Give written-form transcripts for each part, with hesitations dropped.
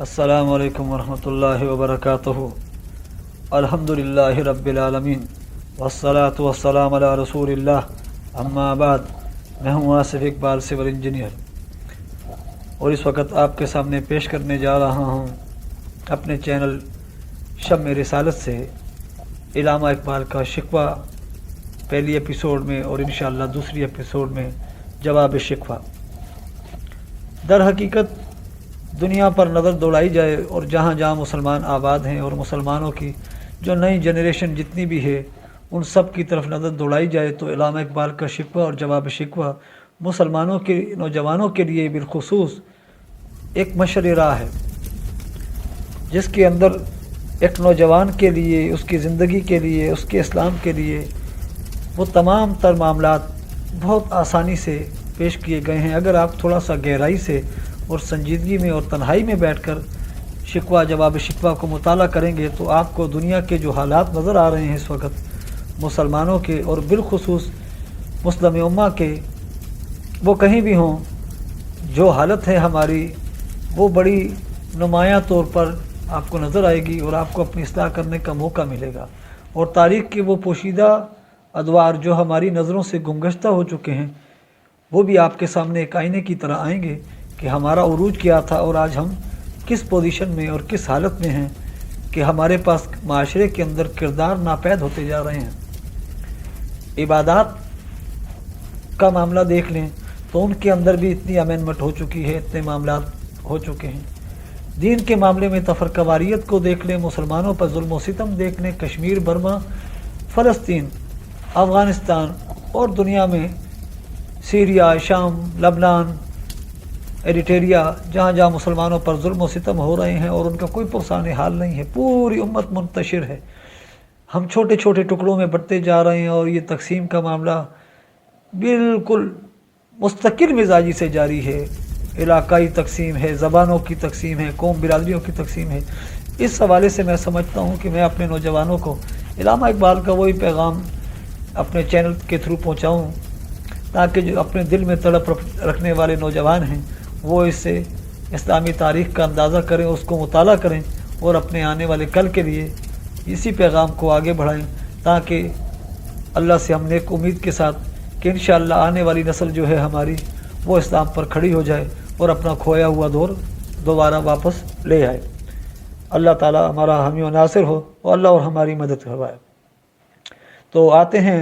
अस्सलामु अलैकुम वरहमतुल्लाहि वबरकातुहू। अल्हम्दुलिल्लाहि रब्बिल आलमीन वस्सलातु वस्सलामु अला रसूलिल्लाह, अम्मा बाद। मैं हूँ आसिफ इकबाल, सिविल इंजीनियर, और इस वक्त आपके सामने पेश करने जा रहा हूँ अपने चैनल शम्म-ए-रेसालत से अल्लामा इकबाल का शिकवा पहली एपिसोड में और इंशाअल्लाह दूसरी एपिसोड में जवाब शिकवा। दर हकीकत दुनिया पर नज़र दौड़ाई जाए और जहाँ जहाँ मुसलमान आबाद हैं और मुसलमानों की जो नई जनरेशन जितनी भी है उन सब की तरफ नज़र दौड़ाई जाए तो अल्लामा इकबाल का शिकवा और जवाब शिकवा मुसलमानों के नौजवानों के लिए बिलखुसूस एक मशर राह है, जिसके अंदर एक नौजवान के लिए, उसकी ज़िंदगी के लिए, उसके इस्लाम के लिए वो तमाम तर मामलात बहुत आसानी से पेश किए गए हैं। अगर आप थोड़ा सा गहराई से और संजीदगी में और तन्हाई में बैठकर शिकवा जवाब शिकवा को मुताला करेंगे तो आपको दुनिया के जो हालात नज़र आ रहे हैं इस वक्त मुसलमानों के और बिलखुसूस मुस्लिम उम्मा के, वो कहीं भी हों, जो हालत है हमारी वो बड़ी नुमायाँ तौर पर आपको नज़र आएगी और आपको अपनी इस्लाह करने का मौका मिलेगा। और तारीख़ के वो पोशीदा अदवार जो हमारी नज़रों से गुमगश्ता हो चुके हैं वो भी आपके सामने एक आईने की तरह आएंगे कि हमारा उरूज क्या था और आज हम किस पोजीशन में और किस हालत में हैं कि हमारे पास माशरे के अंदर किरदार नापैद होते जा रहे हैं। इबादत का मामला देख लें तो उनके अंदर भी इतनी अमेंडमेंट हो चुकी है, इतने मामलात हो चुके हैं। दीन के मामले में तफरकावारियत को देख लें, मुसलमानों पर जुल्म व सितम देख लें, कश्मीर, बर्मा, फ़लस्तीन, अफ़गानिस्तान और दुनिया में सीरिया, शाम, लबनान, एरिट्रिया, जहाँ जहाँ मुसलमानों पर जुल्म व सितम हो रहे हैं और उनका कोई पुरसान हाल नहीं है। पूरी उम्मत मुंतशिर है, हम छोटे छोटे टुकड़ों में बढ़ते जा रहे हैं और ये तकसीम का मामला बिल्कुल मुस्तकिल मिजाजी से जारी है। इलाकाई तकसीम है, ज़बानों की तकसीम है, कौम बिरादरियों की तकसीम है। इस हवाले से मैं समझता हूँ कि मैं अपने नौजवानों को अल्लामा इकबाल का वही पैगाम अपने चैनल के थ्रू पहुँचाऊँ ताकि जो अपने दिल में तड़प रखने वाले नौजवान हैं वो इससे इस्लामी तारीख़ का अंदाज़ा करें, उसको मुताला करें और अपने आने वाले कल के लिए इसी पैगाम को आगे बढ़ाएं, ताकि अल्लाह से हमने एक उम्मीद के साथ कि इंशाअल्लाह आने वाली नस्ल जो है हमारी वो इस्लाम पर खड़ी हो जाए और अपना खोया हुआ दौर दोबारा वापस ले आए। अल्लाह ताला हमारा हामी और नासिर हो और अल्लाह और हमारी मदद करवाए। तो आते हैं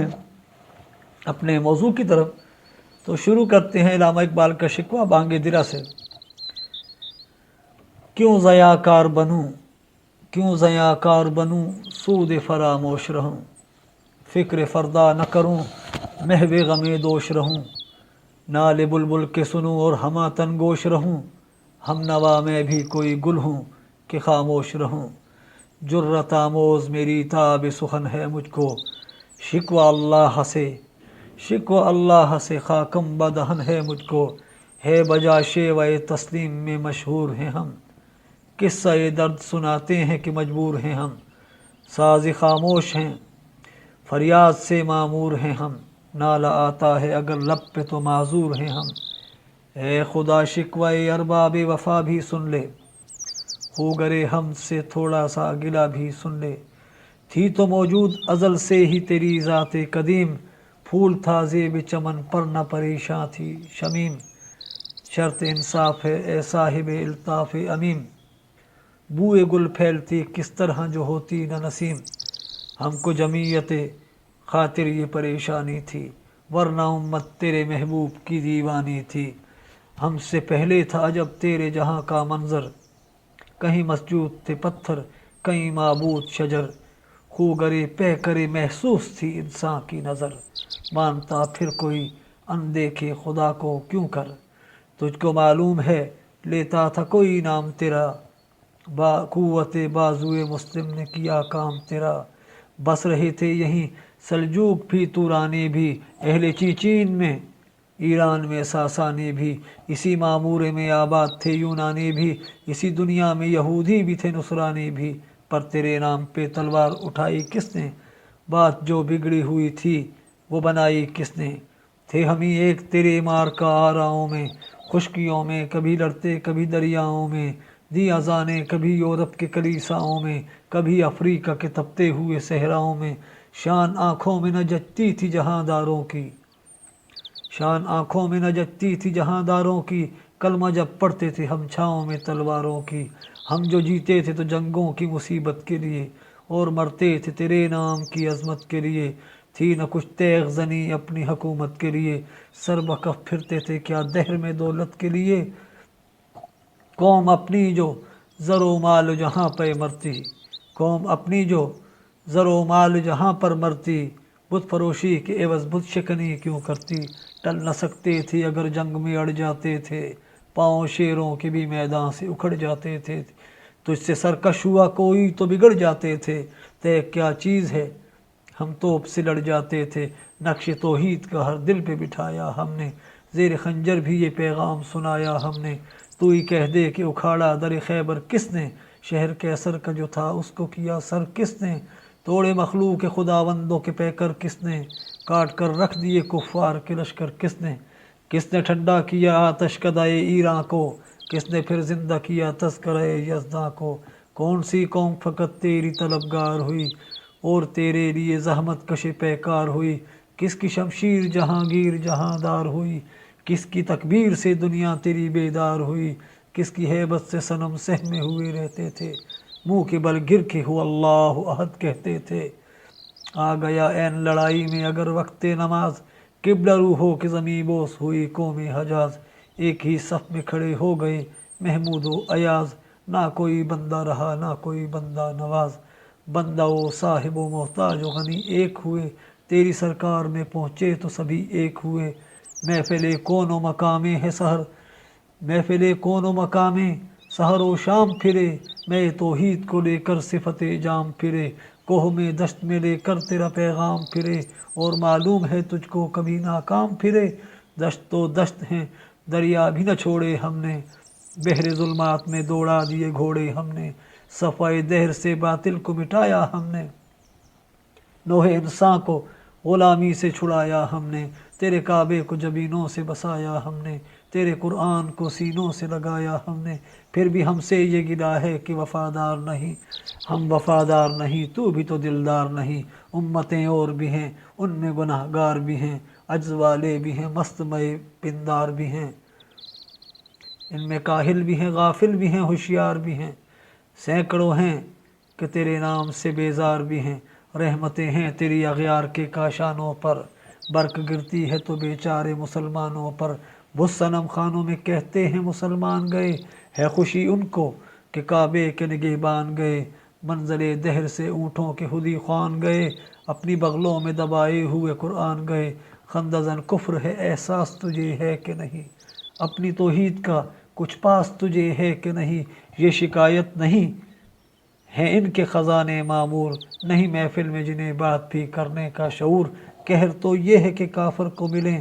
अपने मौजू की तरफ। तो शुरू करते हैं अल्लामा इकबाल का शिकवा बांगे दिला से। क्यों ज़याकार बनूँ, क्यों ज़याकार बनूँ, सूद फरामोश रहूँ, फ़िक्र फ़रदा न करूँ, महवे गमे दोष रहूँ, नाले बुलबुल के सुनूँ और हमा तनगोश रहूँ, हम नवा में भी कोई गुल हूँ कि खामोश रहूँ, जुर्रत आमोज़ मेरी ताब सुखन है मुझको, शिकवा अल्लाह से, शिकवा अल्लाह से खाकम बदहन है मुझको, है बजा शेवए तस्लीम में मशहूर हैं हम, किस्सा ये दर्द सुनाते हैं कि मजबूर हैं हम, साज़ खामोश हैं फरियाद से मामूर हैं हम, नाला आता है अगर लब पे तो माजूर हैं हम, ए खुदा शिकवाए अरबाब वफ़ा भी सुन ले, हो गरे हम से थोड़ा सा गिला भी सुन ले, थी तो मौजूद अज़ल से ही तेरी ज़ाते कदीम, फूल था ज़ेब चमन पर न परेशान थी शमीम, शर्त इंसाफ है ए साहिब इल्ताफ़ अमीम, बूए गुल फैलती किस तरह जो होती न नसीम, हमको जमीयत खातिर ये परेशानी थी, वरना उम्मत तेरे महबूब की दीवानी थी, हमसे पहले था जब तेरे जहाँ का मंज़र, कहीं मस्जूद थे पत्थर कहीं माबूद शजर, खू गरे पे करे महसूस थी इंसान की नज़र, मानता फिर कोई अनदेखे खुदा को क्यों कर, तुझको मालूम है लेता था कोई नाम तेरा, बाक़ुव्वते बाजुए मुस्लिम ने किया काम तेरा, बस रहे थे यहीं सल्जूक भी तुरानी भी, अहले चीचीन में ईरान में सासानी भी, इसी मामूरे में आबाद थे यूनानी भी, इसी दुनिया में यहूदी भी थे नुसरानी भी, पर तेरे नाम पे तलवार उठाई किसने, बात जो बिगड़ी हुई थी वो बनाई किसने, थे हम ही एक तेरे मार का आराओं में, खुशकियों में कभी लड़ते कभी दरियाओं में, دی اذانیں کبھی یورپ کے کلیساؤں میں، کبھی افریقہ کے تپتے ہوئے صحراؤں میں، شان آنکھوں میں نہ جچتی تھی جہاں داروں کی، شان آنکھوں میں نہ جچتی تھی جہاں داروں کی، کلمہ جب پڑھتے تھے ہم چھاؤں میں تلواروں کی، ہم جو جیتے تھے تو جنگوں کی مصیبت کے لیے، اور مرتے تھے تیرے نام کی عظمت کے لیے، تھی نہ کچھ تیغ زنی اپنی حکومت کے لیے، سر بکف پھرتے تھے کیا دہر میں دولت کے لیے، قوم اپنی جو زر و مال جہاں پہ مرتی، قوم اپنی جو زر و مال جہاں پر مرتی، بت فروشی کے عوض بت شکنی کیوں کرتی، ٹل نہ سکتے تھے اگر جنگ میں اڑ جاتے تھے، پاؤں شیروں کے بھی میدان سے اکھڑ جاتے تھے، تجھ سے سرکش ہوا کوئی تو بگڑ جاتے تھے، تے کیا چیز ہے ہم توپ سے لڑ جاتے تھے، نقش توحید کا ہر دل پہ بٹھایا ہم نے، زیر خنجر بھی یہ پیغام سنایا ہم نے، تو ہی کہہ دے کہ اکھاڑا در خیبر کس نے، شہر کیسر کا جو تھا اس کو کیا سر کس نے، توڑے مخلوق خداوندوں کے پیکر کس نے، کاٹ کر رکھ دیے کفار کے لشکر کس نے ٹھنڈا کیا آتش کدائے ایراں کو، کس نے پھر زندہ کیا تذکرہ یزداں کو، کون سی قوم فقط تیری طلبگار ہوئی، اور تیرے لیے زحمت کش پیکار ہوئی، کس کی شمشیر جہانگیر جہاں دار ہوئی، کس کی تکبیر سے دنیا تیری بیدار ہوئی، کس کی ہیبت سے صنم سہمے ہوئے رہتے تھے، منہ کے بل گر کے ہو اللہ احد کہتے تھے، آ گیا این لڑائی میں اگر وقت نماز، قبلہ رو ہو کہ زمیں بوس ہوئی قوم حجاز، ایک ہی صف میں کھڑے ہو گئے محمود و ایاز، نہ کوئی بندہ رہا نہ کوئی بندہ نواز، بندہ و صاحب و محتاج و غنی ایک ہوئے، تیری سرکار میں پہنچے تو سبھی ایک ہوئے، محفل کون و مقامیں ہے سحر، محفل کون و مقامیں سحر و شام پھرے، میں توحید کو لے کر صفت جام پھرے، کوہ میں دشت میں لے کر تیرا پیغام پھرے، اور معلوم ہے تجھ کو کبھی ناکام پھرے، دشت تو دشت ہیں دریا بھی نہ چھوڑے ہم نے، بحر ظلمات میں دوڑا دیے گھوڑے ہم نے، صفائے دہر سے باطل کو مٹایا ہم نے، نوح انسان کو غلامی سے چھڑایا ہم نے، تیرے کعبے کو جبینوں سے بسایا ہم نے، تیرے قرآن کو سینوں سے لگایا ہم نے، پھر بھی ہم سے یہ گلہ ہے کہ وفادار نہیں، ہم وفادار نہیں تو بھی تو دلدار نہیں، امتیں اور بھی ہیں ان میں گناہ گار بھی ہیں، عجز والے بھی ہیں مست مئے پندار بھی ہیں، ان میں کاہل بھی ہیں غافل بھی ہیں ہوشیار بھی ہیں، سینکڑوں ہیں کہ تیرے نام سے بیزار بھی ہیں، رحمتیں ہیں تیری اغیار کے کاشانوں پر، برق گرتی ہے تو بیچارے مسلمانوں پر، بت صنم خانوں میں کہتے ہیں مسلمان گئے، ہے خوشی ان کو کہ کعبے کے نگہبان گئے، منزل دہر سے اونٹوں کے خودی خوان گئے، اپنی بغلوں میں دبائے ہوئے قرآن گئے، خندزن کفر ہے احساس تجھے ہے کہ نہیں، اپنی توحید کا کچھ پاس تجھے ہے کہ نہیں، یہ شکایت نہیں ہے ان کے خزانے معمور، نہیں محفل میں جنہیں بات بھی کرنے کا شعور، قہر تو یہ ہے کہ کافر کو ملیں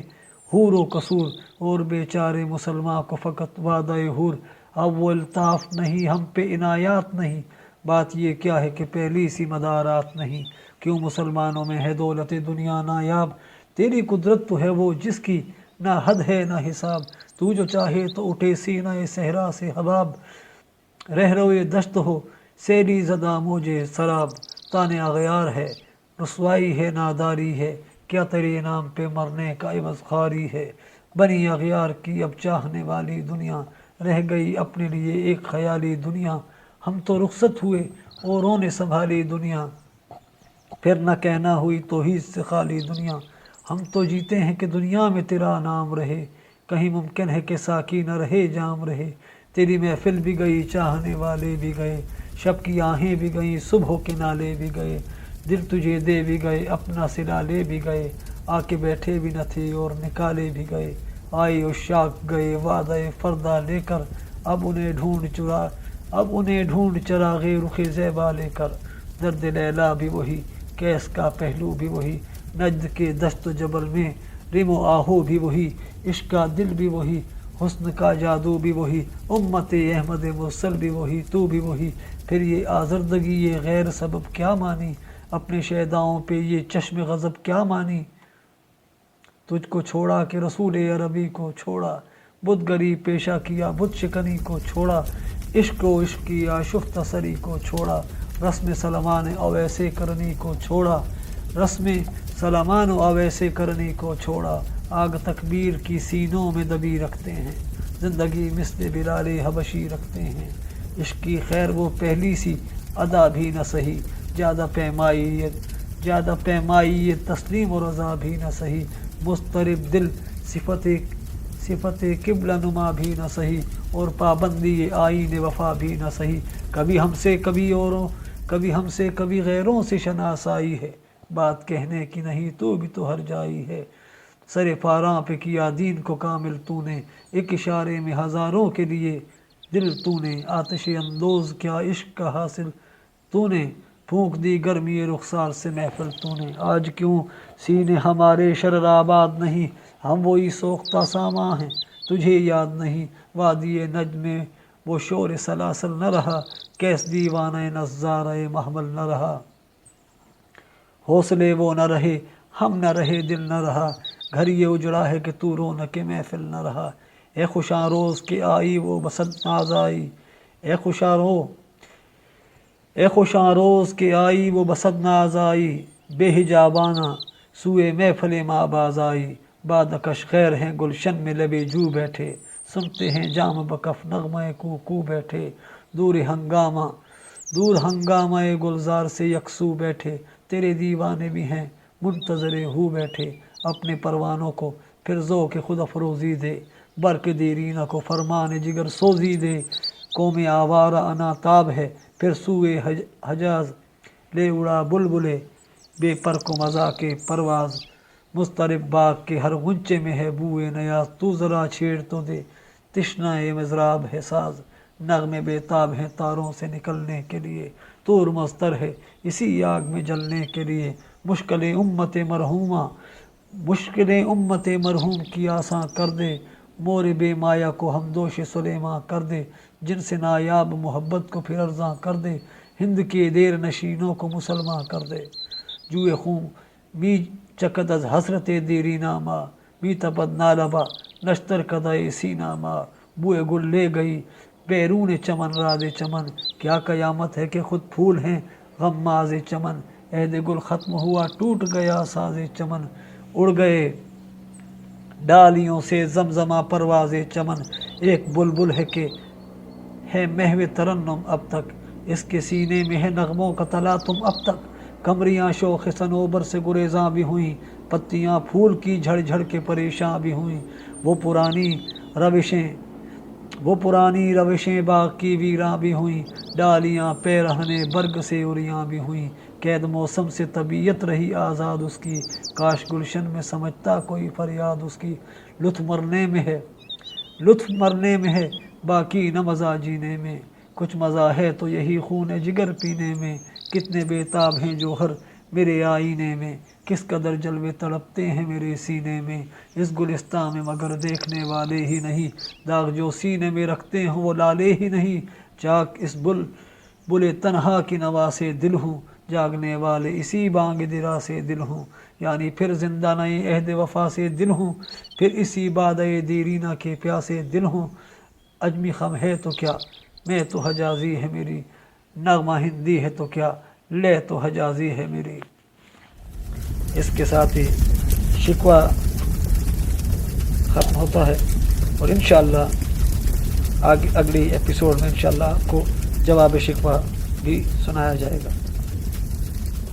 حور و قصور، اور بیچارے مسلمان کو فقط وعدہ حور، اب وہ الطاف نہیں ہم پہ عنایات نہیں، بات یہ کیا ہے کہ پہلی سی مدارات نہیں، کیوں مسلمانوں میں ہے دولت دنیا نایاب، تیری قدرت تو ہے وہ جس کی نہ حد ہے نہ حساب، تو جو چاہے تو اٹھے سینہ صحرا سے حباب، رہ روئے دشت ہو سیلی زدہ موجے سراب، تانے اغیار ہے رسوائی ہے ناداری ہے، کیا تیرے نام پہ مرنے کا عوض خواری ہے، بنی اغیار کی اب چاہنے والی دنیا، رہ گئی اپنے لیے ایک خیالی دنیا، ہم تو رخصت ہوئے اوروں نے سنبھالی دنیا، پھر نہ کہنا ہوئی توحید سے خالی دنیا، ہم تو جیتے ہیں کہ دنیا میں تیرا نام رہے، کہیں ممکن ہے کہ ساکی نہ رہے جام رہے، تیری محفل بھی گئی چاہنے والے بھی گئے، شب کی آہیں بھی گئیں صبح کے نالے بھی گئے، دل تجھے دے بھی گئے اپنا سلا لے بھی گئے، آ کے بیٹھے بھی نہ تھے اور نکالے بھی گئے، آئے عشاق گئے وعدہ فردہ لے کر، اب انہیں ڈھونڈ چراغ رخ زیبا لے کر، درد لیلا بھی وہی کیس کا پہلو بھی وہی، نجد کے دشت و جبل میں رم و آہو بھی وہی، عشق کا دل بھی وہی، حسن کا جادو بھی وہی، امت احمد مرسل بھی وہی، تو بھی وہی، پھر یہ آزردگی یہ غیر سبب کیا مانی، اپنے شیداؤں پہ یہ چشم غضب کیا مانی، تجھ کو چھوڑا کہ رسول عربی کو چھوڑا، بت گری پیشہ کیا بت شکنی کو چھوڑا، इश्क व इश्क की आशुफ्ता सरी को छोड़ा, रस्म सलमान अवैसे करनी को छोड़ा, रस्म सलमान अवैसे करनी को छोड़ा। आग तकबीर की सीनों में दबी रखते हैं, जिंदगी मिस्ल बिलाले हबशी रखते हैं। इश्क की खैर वो पहली सी अदा भी न सही, ज़्यादा पैमाई ये तस्लीम और रज़ा भी न सही। मुस्तरिब दिल सिफत किबला नुमा भी न सही, और पाबंदी ये आईन वफा भी न सही। कभी हमसे कभी गैरों से शनासाई है, बात कहने की नहीं तो भी तो हर जाई है। सरे फारां पे किया दीन को कामिल तूने, एक इशारे में हज़ारों के लिए दिल तूने। आतिश अंदोज़ क्या इश्क का हासिल तूने, फूंक दी गर्मी रुखसार से महफिल तूने। आज क्यों सीने हमारे शरराबाद नहीं, हम वही सोख्ता सामा हैं तुझे याद नहीं। वादिये नज में वो शोर सलासल न रहा, कैस दीवाना नज़ारे महमल न रहा। हौसले वो न रहे हम न रहे दिल न रहा, घर ये उजड़ा है कि तू रौनक के महफिल न रहा। ए खुशां रोज़ के आई वो बसंत नाज आई, ए खुशां रोज़ के आई वो बसंत नाज आई। बेहिजाबाना सुए महफिल माबाज आई, बादकश खैर हैं गुलशन में लबे जू बैठे, सुनते हैं जाम बकफ नगमे कू बैठे। दूर हंगामा गुलजार से यकसू बैठे, तेरे दीवाने भी हैं मुंतज़रे हू बैठे। अपने परवानों को फिर ज़ौक़ खुद अफरोज़ी दे, बरक देरीना को फरमान जिगर सोजी दे। कौम आवारा अनाताब है फिर सूए हजाज, ले उड़ा बुलबुले बेपर को मज़ा के परवाज़। मुस्तरिब बाग के हर गुंचे में है बूए नयाज, तू ज़रा छेड़ तो दे तिश्नाए मज़राब है साज। नगमे बेताब हैं तारों से निकलने के लिए, तूर मस्तर है इसी आग में जलने के लिए। मुश्किलें उम्मत मरहूम की आसां कर दे, मोर बेमाया को हमदोश सुलेमा कर दे। जिनसे नायाब मोहब्बत को फिर अर्ज़ां कर दे, हिंद के देर नशीनों को मुसलमान कर दे। जुए खून मी चकद अज हसरत देरी नामा, मी तपद नालबा नश्तर कदाए सीनामा। बुए गुल ले गई बैरून चमन राज चमन, क्या कयामत है कि खुद फूल हैं गम्माज़ चमन। ऐद गुल ख़त्म हुआ टूट गया साज़ चमन, उड़ गए डालियों से जमजमा परवाज़ चमन। एक बुलबुल है कि है महवे तरन्नुम अब तक, इसके सीने में है नगमों का तला तुम अब तक। कमरियाँ शोख सनोबर से गुरेज़ां भी हुईं, पत्तियाँ फूल की झड़ झड़ के परेशान भी हुईं। वो पुरानी रविशें बाग की वीरां भी हुईं, डालियाँ पैरहने बर्ग से उरियां भी हुईं। कैद मौसम से तबीयत रही आज़ाद उसकी, काश गुलशन में समझता कोई फरियाद उसकी। लुत्फ़ मरने में है बाकी न मज़ा जीने में, कुछ मज़ा है तो यही खून जिगर पीने में। कितने बेताब हैं जोहर मेरे आईने में, किस कदर जलवे तड़पते हैं मेरे सीने में। इस गुलिस्तान में मगर देखने वाले ही नहीं, दाग जो सीने में रखते हैं वो लाले ही नहीं। चाक इस बुले तन्हा की नवा से दिल हूँ, जागने वाले इसी बांग दिरा से दिल हूँ। यानी फिर जिंदा नए अहद वफा से दिल हूँ, फिर इसी बादए देरीना के प्यासे दिल हूँ। अजमी खम है तो क्या मैं तो हजाजी है मेरी, नगमा हिंदी है तो क्या ले तो हजाजी है मेरी। इसके साथ ही शिकवा ख़त्म होता है, और इंशाअल्लाह अगली एपिसोड में इंशाअल्लाह आपको जवाब शिकवा भी सुनाया जाएगा।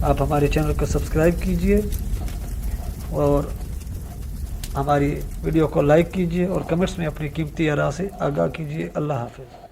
आप हमारे चैनल को सब्सक्राइब कीजिए और हमारी वीडियो को लाइक कीजिए और कमेंट्स में अपनी कीमती आरा से आगाह कीजिए। अल्लाह हाफ़िज़।